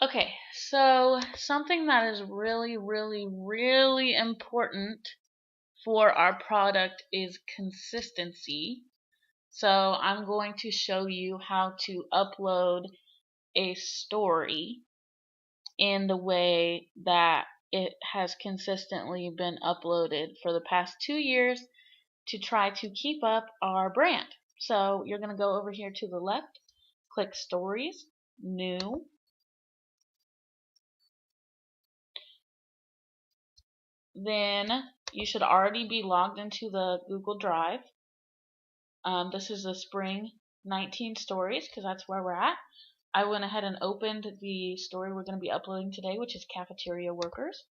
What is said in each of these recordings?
Okay, so something that is really, really, really important for our product is consistency. So I'm going to show you how to upload a story in the way that it has consistently been uploaded for the past 2 years to try to keep up our brand. So you're going to go over here to the left, click Stories, New. Then you should already be logged into the Google Drive. This is the Spring 19 stories because that's where we're at. I went ahead and opened the story we're going to be uploading today, which is Cafeteria Workers.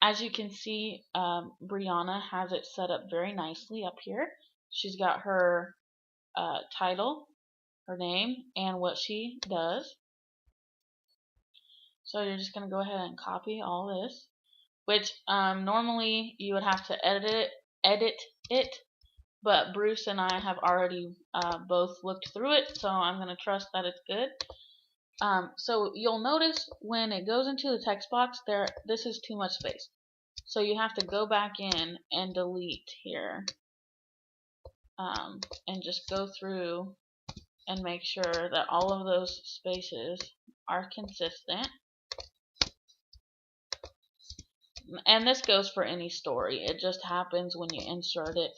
As you can see, Brianna has it set up very nicely up here. She's got her title, her name, and what she does. So you're just going to go ahead and copy all this, which normally you would have to edit it, but Bruce and I have already both looked through it, so I'm going to trust that it's good. So you'll notice when it goes into the text box, this is too much space. So you have to go back in and delete here, and just go through and make sure that all of those spaces are consistent. And this goes for any story. It just happens when you insert it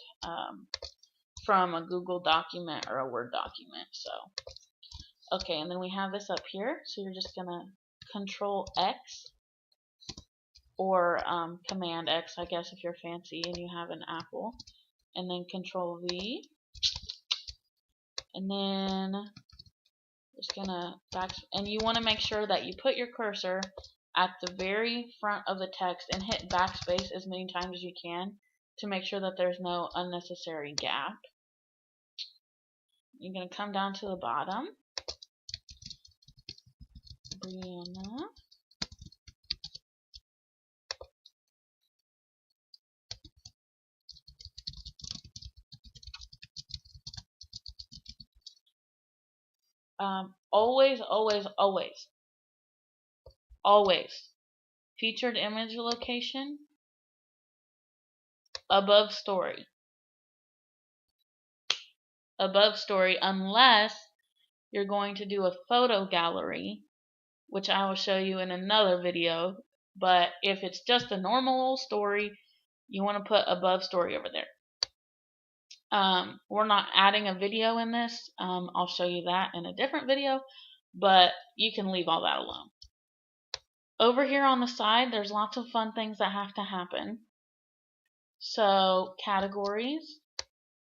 from a Google document or a Word document. So, okay, and then we have this up here. So you're just gonna Control X or Command X, I guess, if you're fancy and you have an Apple, and then Control V, and then just gonna and you want to make sure that you put your cursor at the very front of the text and hit backspace as many times as you can to make sure that there's no unnecessary gap. You're going to come down to the bottom. Brianna. Always featured image location above story, unless you're going to do a photo gallery, which I will show you in another video. But if it's just a normal story, you want to put above story over there. We're not adding a video in this. I'll show you that in a different video, but you can leave all that alone. Over here on the side, there's lots of fun things that have to happen. So categories,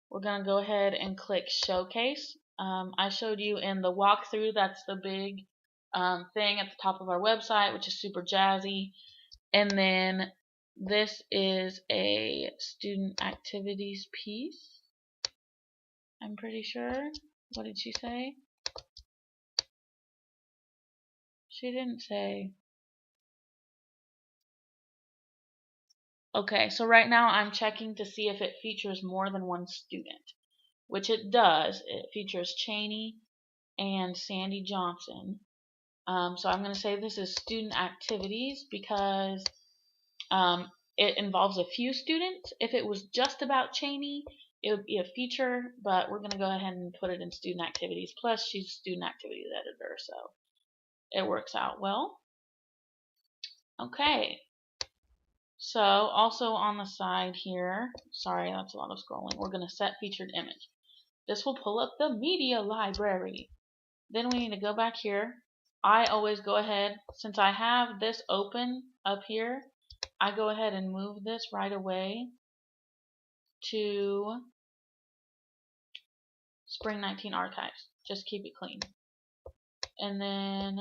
we're going to go ahead and click Showcase. I showed you in the walkthrough, that's the big thing at the top of our website, which is super jazzy. And then this is a student activities piece, I'm pretty sure. What did she say? She didn't say. Okay, so right now I'm checking to see if it features more than one student, which it does. It features Cheney and Sandy Johnson. So I'm going to say this is student activities because it involves a few students. If it was just about Cheney, it would be a feature, but we're going to go ahead and put it in student activities. Plus, she's student activities editor, so it works out well. Okay. So also on the side here, sorry, that's a lot of scrolling, we're going to set featured image. This will pull up the media library. Then we need to go back here. I always go ahead, since I have this open up here, I go ahead and move this right away to Spring 19 Archives. Just keep it clean. And then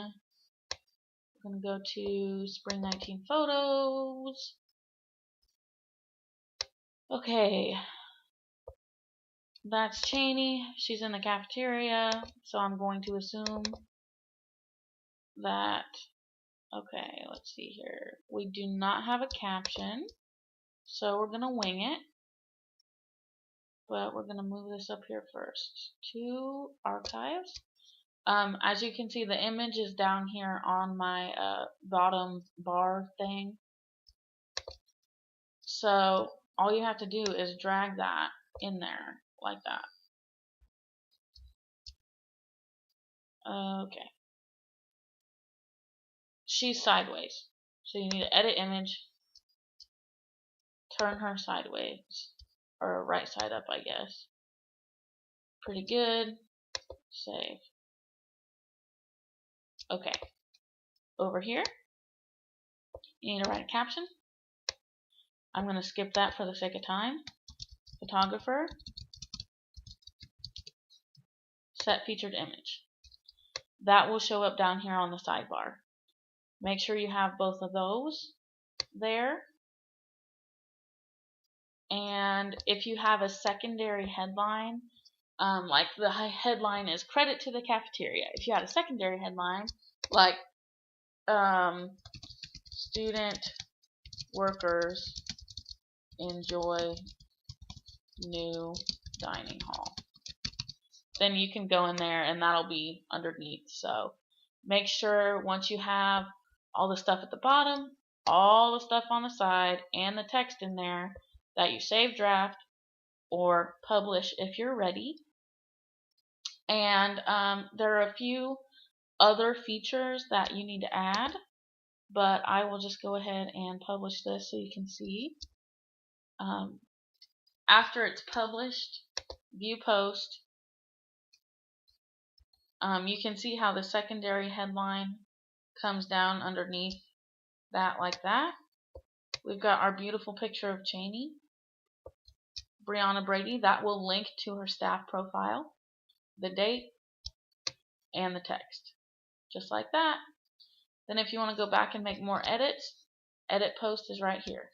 we're going to go to Spring 19 Photos. Okay, that's Cheney. She's in the cafeteria, so I'm going to assume that, okay, let's see here. We do not have a caption, so we're going to wing it. But we're going to move this up here first to Archives. As you can see, the image is down here on my bottom bar thing. So all you have to do is drag that in there like that. Okay. She's sideways. So you need to edit image, turn her sideways, or right side up, I guess. Pretty good. Save. Okay. Over here, you need to write a caption. I'm going to skip that for the sake of time. Photographer. Set featured image. That will show up down here on the sidebar. Make sure you have both of those there. And if you have a secondary headline, like the headline is credit to the cafeteria. If you had a secondary headline, like student workers enjoy new dining hall, then you can go in there and that'll be underneath. So make sure once you have all the stuff at the bottom, all the stuff on the side, and the text in there, that you save draft or publish if you're ready. And there are a few other features that you need to add, but I will just go ahead and publish this so you can see. After it's published, view post, you can see how the secondary headline comes down underneath that like that. We've got our beautiful picture of Cheney, Brianna Brady. That will link to her staff profile, the date, and the text. Just like that. Then if you want to go back and make more edits, edit post is right here.